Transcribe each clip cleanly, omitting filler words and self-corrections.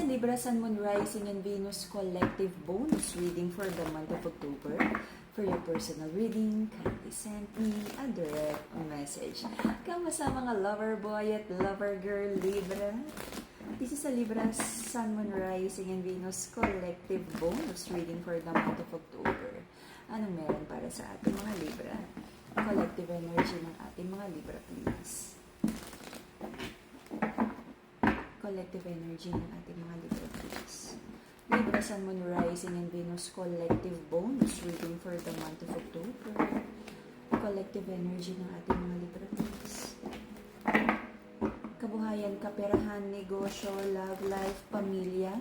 Libra, Sun, Moon, Rising, and Venus collective bonus reading for the month of October. For your personal reading, kindly send me a direct message. Kamusta mga lover boy at lover girl, Libra? This is a Libra, Sun, Moon, Rising, and Venus collective bonus reading for the month of October. Anong meron para sa ating mga Libra? Collective energy ng ating mga Libra, please. Collective energy ng ating mga Libra, please. Libra, Sun, Moon, Rising, and Venus collective bonus reading for the month of October. Collective energy ng ating mga Libra, please. Kabuhayan, kaperahan, negosyo, love life, pamilya,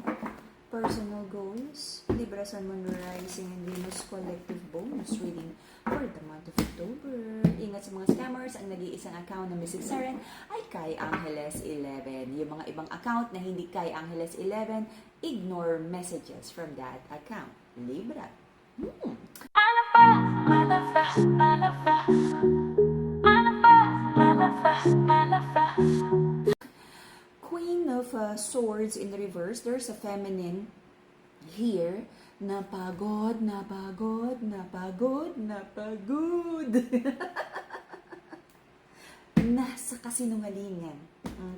personal goals. Libra, Sun, Moon, Rising, and Venus collective bonus reading for the month of October. Ingat sa mga scammers, ang nag-iisang account na Mystic Siren ay Kai Angeles 11. Yung mga ibang account na hindi Kai Angeles 11, ignore messages from that account. Libra. Queen of Swords in reverse. There's a feminine here. Napagod, napagod, napagod, napagod. Nasa kasinungalingan.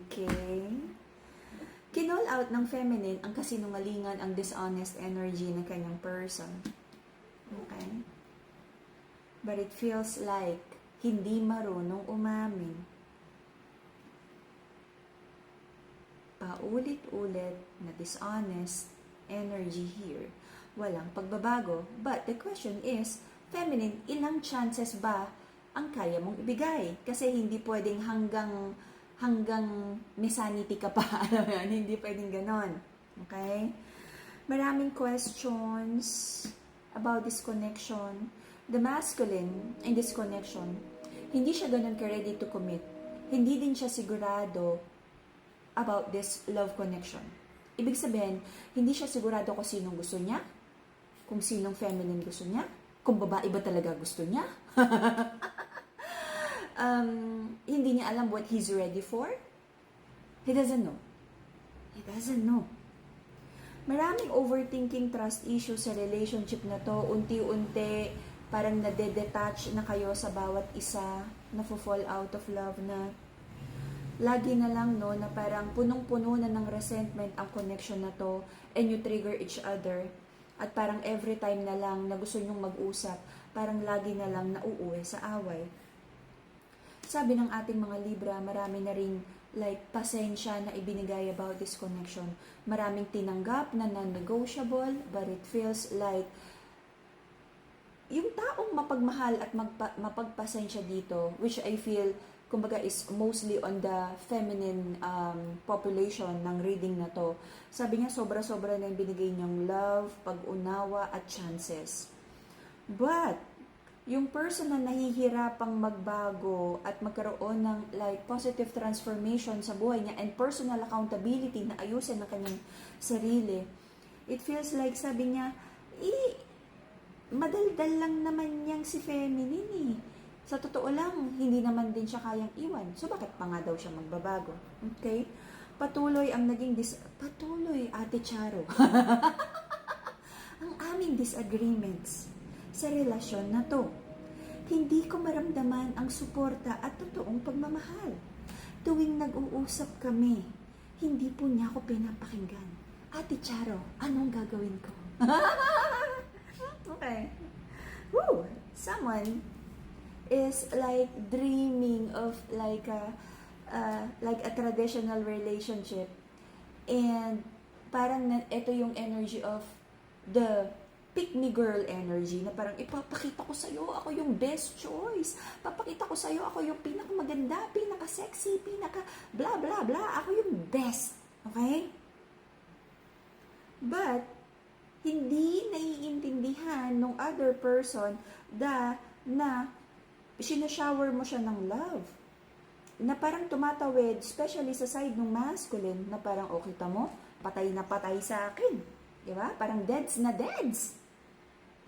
Okay? Kinall out ng feminine ang kasinungalingan, ang dishonest energy ng kanyang person. Okay? But it feels like hindi marunong umamin. Paulit-ulit na dishonest energy here. Walang pagbabago. But the question is, feminine, ilang chances ba ang kaya mong ibigay? Kasi hindi pwedeng hanggang mesanity ka pa. Alam mo yan? Hindi pwedeng ganon. Okay? Maraming questions about this connection. The masculine in this connection, hindi siya ganon ka-ready to commit. Hindi din siya sigurado about this love connection. Ibig sabihin, hindi siya sigurado kung sinong gusto niya, kung sinong feminine gusto niya, kung babae ba talaga gusto niya. Hindi niya alam what he's ready for. He doesn't know. He doesn't know. Maraming overthinking, trust issues sa relationship na to. Unti-unti, parang nade-detach na kayo sa bawat isa, na-fall out of love na. Lagi na lang, no, na parang punong-puno na ng resentment ang connection na to, and you trigger each other. At parang every time na lang na gusto nyong mag-usap, parang lagi na lang nauuwi sa away. Sabi ng ating mga Libra, marami na rin like pasensya na ibinigay about this connection. Maraming tinanggap na non-negotiable, but it feels like yung taong mapagmahal at mapagpasensya dito, which I feel kumbaga is mostly on the feminine population ng reading na to. Sabi niya, sobra-sobra na yung binigay niyang love, pag-unawa, at chances. But, yung person na nahihirapang magbago at magkaroon ng like positive transformation sa buhay niya and personal accountability na ayusin ng kanyang sarili, it feels like, sabi niya, madaldal lang naman niyang si feminine eh. Sa totoo lang, hindi naman din siya kayang iwan. So, bakit pa nga daw siya magbabago? Okay? Patuloy ang naging patuloy, Ate Charo. Ang aming disagreements sa relasyon na to. Hindi ko maramdaman ang suporta at totoong pagmamahal. Tuwing nag-uusap kami, hindi po niya ako pinapakinggan. Ate Charo, anong gagawin ko? Okay. Woo! Someone is like dreaming of like a traditional relationship, and parang ito yung energy of the pick me girl energy na parang ipapakita ko sa'yo ako yung best choice, papakita ko sa'yo ako yung pinakamaganda, pinaka-sexy, pinaka blah blah blah, ako yung best. Okay? But hindi naiintindihan ng other person na sinashower mo siya ng love. Na parang tumatawid, especially sa side ng masculine, na parang, oh, kita mo, patay na patay sa akin. Diba? Parang deads na deads.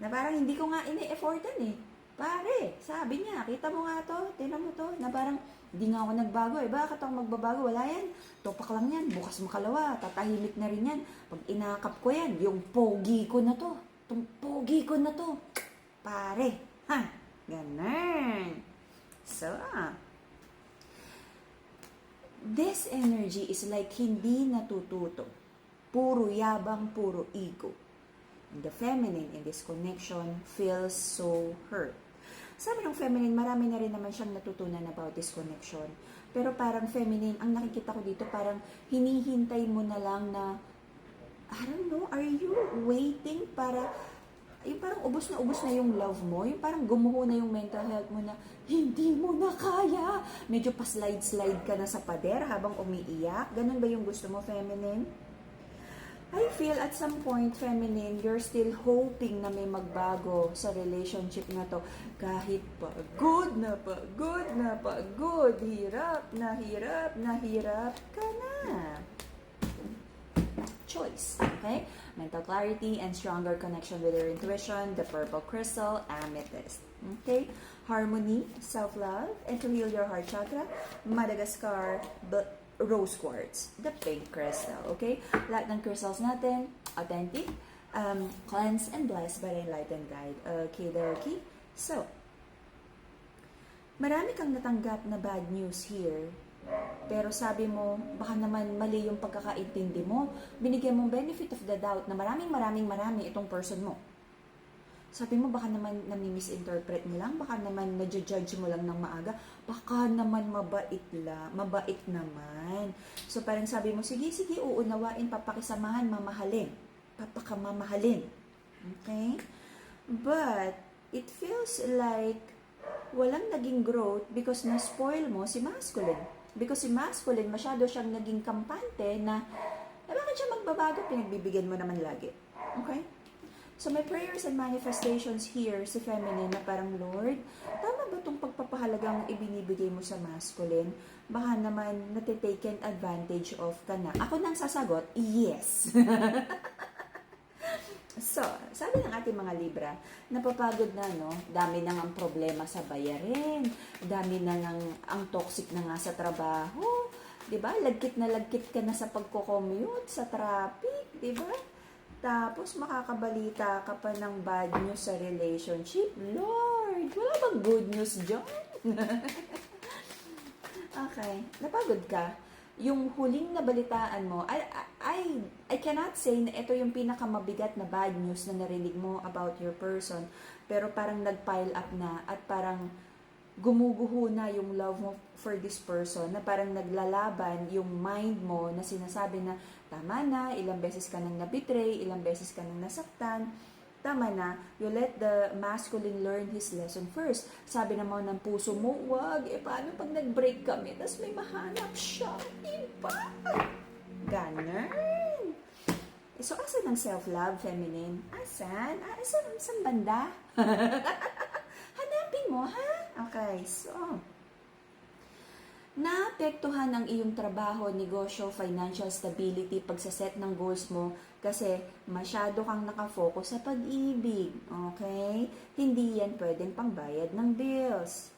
Na parang hindi ko nga ini-effortan eh. Pare, sabi niya, kita mo nga to, tinan mo to, na parang Hindi nga ako nagbago eh. Bakit ako magbabago? Wala yan. Topak lang yan. Bukas makalawa. Tatahimik na rin yan. Pag inakap ko yan, yung pogi ko na to. Itong pogi ko na to. Pare. Ha? Ganun. So, this energy is like hindi natututo. Puro yabang, puro ego. And the feminine in this connection feels so hurt. Sabi ng feminine, marami na rin naman siyang natutunan about this connection. Pero parang feminine, ang nakikita ko dito, parang hinihintay mo na lang na, I don't know, are you waiting para, yung parang ubos na yung love mo, yung parang gumuho na yung mental health mo na, hindi mo na kaya. Medyo pa-slide-slide ka na sa pader habang umiiyak. Ganun ba yung gusto mo, feminine? I feel at some point, feminine, you're still hoping na may magbago sa relationship na to. Kahit pagod na pagod, hirap ka na. Choice, okay? Mental clarity and stronger connection with your intuition, the purple crystal, amethyst. Okay? Harmony, self-love, and to heal your heart chakra, Madagascar, rose quartz, the pink crystal, okay? Lahat ng crystals natin, authentic, cleansed and blessed by the enlightened guide. Okay. So, marami kang natanggap na bad news here, pero sabi mo, baka naman mali yung pagkakaintindi mo, binigyan mong benefit of the doubt na maraming itong person mo. Sabi mo, baka naman nami-misinterpret mo lang, baka naman na-judge mo lang ng maaga, baka naman mabait naman. So parang sabi mo, sige, uunawain, papakisamahan, papakamamahalin. Okay? But, it feels like walang naging growth because na-spoil mo si masculine. Because si masculine, masyado siyang naging kampante na, bakit siya magbabago? Pinagbibigyan mo naman lagi. Okay? So, may prayers and manifestations here si feminine na parang, Lord, tama ba itong pagpapahalagang ibinibigay mo sa masculine? Baka naman natitaken advantage of ka na. Ako nang sasagot, yes. So, sabi ng ating mga Libra, napapagod na, no? Dami na ang problema sa bayarin. Dami na ang toxic na nga sa trabaho. Diba? Lagkit ka na sa pagko-commute, sa traffic. Diba? Tapos, makakabalita ka pa ng bad news sa relationship. Lord, wala bang good news dyan? Okay, napagod ka. Yung huling nabalitaan mo, I cannot say na ito yung pinakamabigat na bad news na narinig mo about your person. Pero parang nag-pile up na at parang gumuguho na yung love mo for this person, na parang naglalaban yung mind mo na sinasabi na tama na, ilang beses ka nang nabitray, ilang beses ka nang nasaktan, tama na, you let the masculine learn his lesson first. Sabi naman ng puso mo, wag, paano pag nag-break kami, tas may mahanap siya, iba? Ganon. So, asan ang self-love, feminine? Asan? Asan banda? Hanapin mo, ha? Okay, so, naapektuhan ang iyong trabaho, negosyo, financial stability, pagsaset ng goals mo kasi masyado kang nakafocus sa pag-ibig, okay? Hindi yan pwedeng pangbayad ng bills.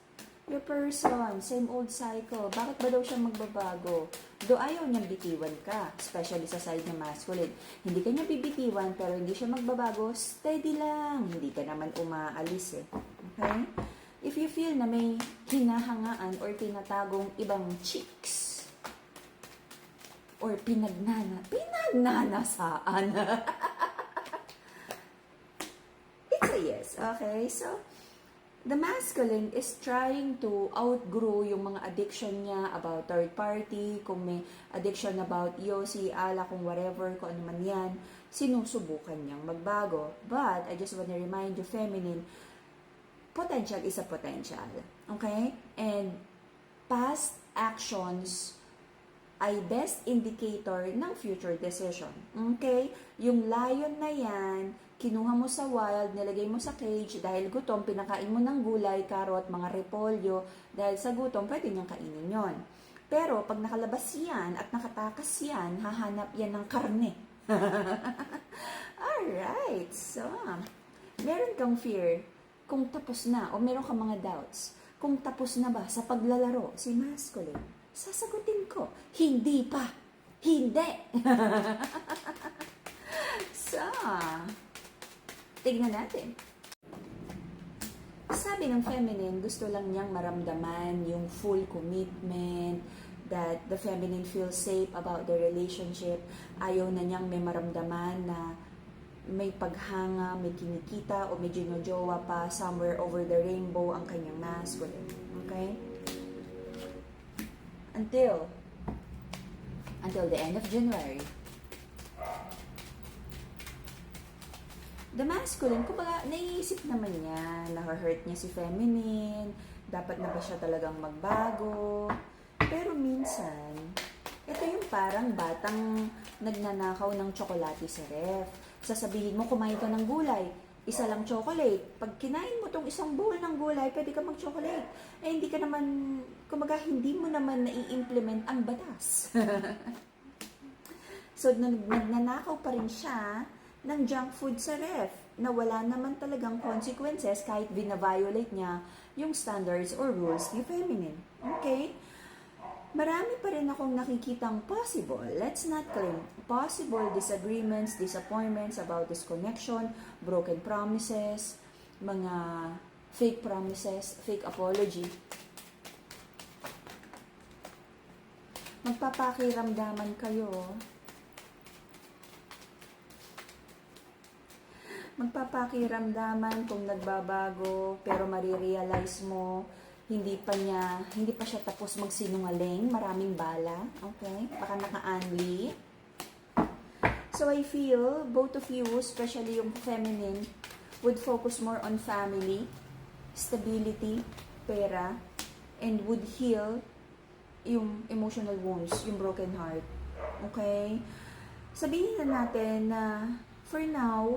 Your person, same old cycle. Bakit ba daw siya magbabago? Do ayaw niyang bitiwan ka, especially sa side ng masculine. Hindi ka niya bibitiwan pero hindi siya magbabago, steady lang. Hindi ka naman umaalis eh. Okay? If you feel na may hinahangaan or tinatagong ibang chicks or pinagnanasaan. It's a yes. Okay? So, the masculine is trying to outgrow yung mga addiction niya about third party, kung may addiction about yosi, ala, kung whatever, kung ano man yan, sinusubukan niyang magbago. But, I just want to remind you, feminine, potential is a potential. Okay? And past actions ay best indicator ng future decision. Okay? Yung lion na yan, kinuha mo sa wild, nilagay mo sa cage, dahil gutom, pinakain mo ng gulay, karot, mga repolyo, dahil sa gutom, pwede niyang kainin yon. Pero, pag nakalabas yan at nakatakas yan, hahanap yan ng karne. Alright, so, meron kang fear kung tapos na o meron kang mga doubts kung tapos na ba sa paglalaro si masculine. Sasagutin ko, hindi pa. Hindi. So, tignan natin. Sabi ng feminine, gusto lang niyang maramdaman yung full commitment, that the feminine feels safe about the relationship. Ayaw na niyang may maramdaman na may paghanga, may kinikita, o may ginojowa pa somewhere over the rainbow ang kanyang masculine. Okay? Until the end of January. The masculine, kumbaga, naiisip naman niya, na-hurt niya si feminine, dapat na ba siya talagang magbago. Pero minsan, ito yung parang batang nagnanakaw ng tsokolate sa ref. Sasabihin mo, kumain ka ng gulay, isa lang chocolate. Pag kinain mo tong isang bowl ng gulay, pwede ka mag-chocolate. Eh, hindi ka naman, kumbaga, hindi mo naman nai-implement ang batas. So, nagnanakaw pa rin siya ng junk food sa ref na wala naman talagang consequences kahit bina-violate niya yung standards or rules ni feminine. Okay? Marami pa rin akong nakikitang possible, let's not claim, possible disagreements, disappointments about this connection, broken promises, mga fake promises, fake apology. Magpapakiramdaman kayo. Magpapakiramdaman kung nagbabago, pero marirealize mo, hindi pa siya tapos magsinungaling, maraming bala, okay? Baka naka-unli. So I feel, both of you, especially yung feminine, would focus more on family, stability, pera, and would heal yung emotional wounds, yung broken heart. Okay? Sabihin na natin na, for now,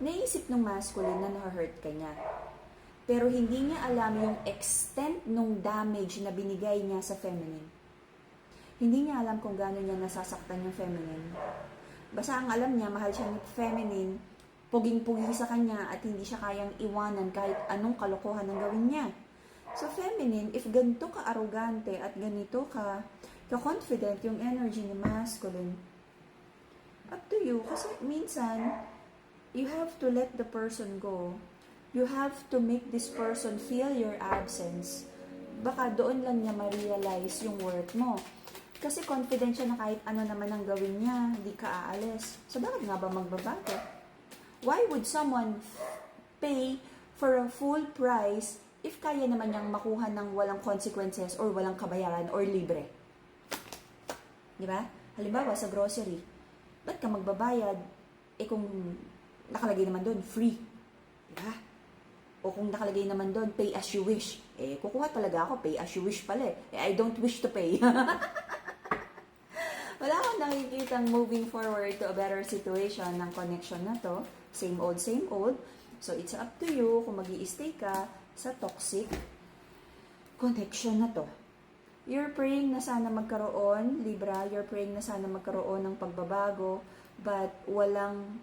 naisip ng masculine na na-hurt ka niya. Pero hindi niya alam yung extent ng damage na binigay niya sa feminine. Hindi niya alam kung gaano niya nasasaktan yung feminine. Basta ang alam niya, mahal siya ng feminine, puging-pugi sa kanya at hindi siya kayang iwanan kahit anong kalokohan ang gawin niya. So feminine, if ganito ka-arrogante at ganito ka-confident yung energy ni masculine, up to you. Kasi minsan, you have to let the person go. You have to make this person feel your absence. Baka doon lang niya ma-realize yung worth mo. Kasi confident siya na kahit ano naman ang gawin niya, hindi ka aalis. So bakit nga ba magbabago? Why would someone pay for a full price if kaya naman niyang makuha ng walang consequences or walang kabayaran or libre? Di ba? Halimbawa, sa grocery, ba't ka magbabayad? Eh kung nakalagay naman doon, free. Diba? O kung nakalagay naman doon, pay as you wish. Eh, kukuha talaga ako, pay as you wish pala eh. I don't wish to pay. Wala akong nakikitang moving forward to a better situation ng connection na to. Same old, same old. So, it's up to you kung mag-i-stay ka sa toxic connection na to. You're praying na sana magkaroon, Libra, you're praying na sana magkaroon ng pagbabago, but walang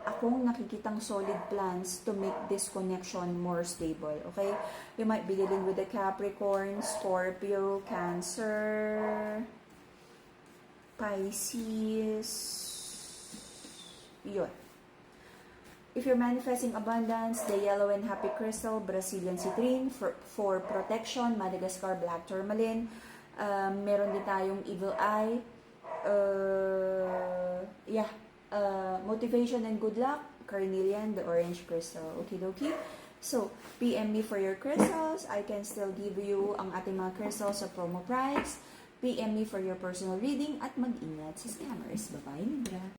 akong nakikitang solid plans to make this connection more stable, okay? You might be dealing with the Capricorn, Scorpio, Cancer, Pisces, yun. If you're manifesting abundance, the yellow and happy crystal, Brazilian citrine, for protection, Madagascar black tourmaline, meron din tayong evil eye, motivation and good luck, carnelian, the orange crystal. Okay, dokie. So, PM me for your crystals. I can still give you ang ating mga crystals sa promo price. PM me for your personal reading at mag-ingat sa scammers. Bye-bye, Libra.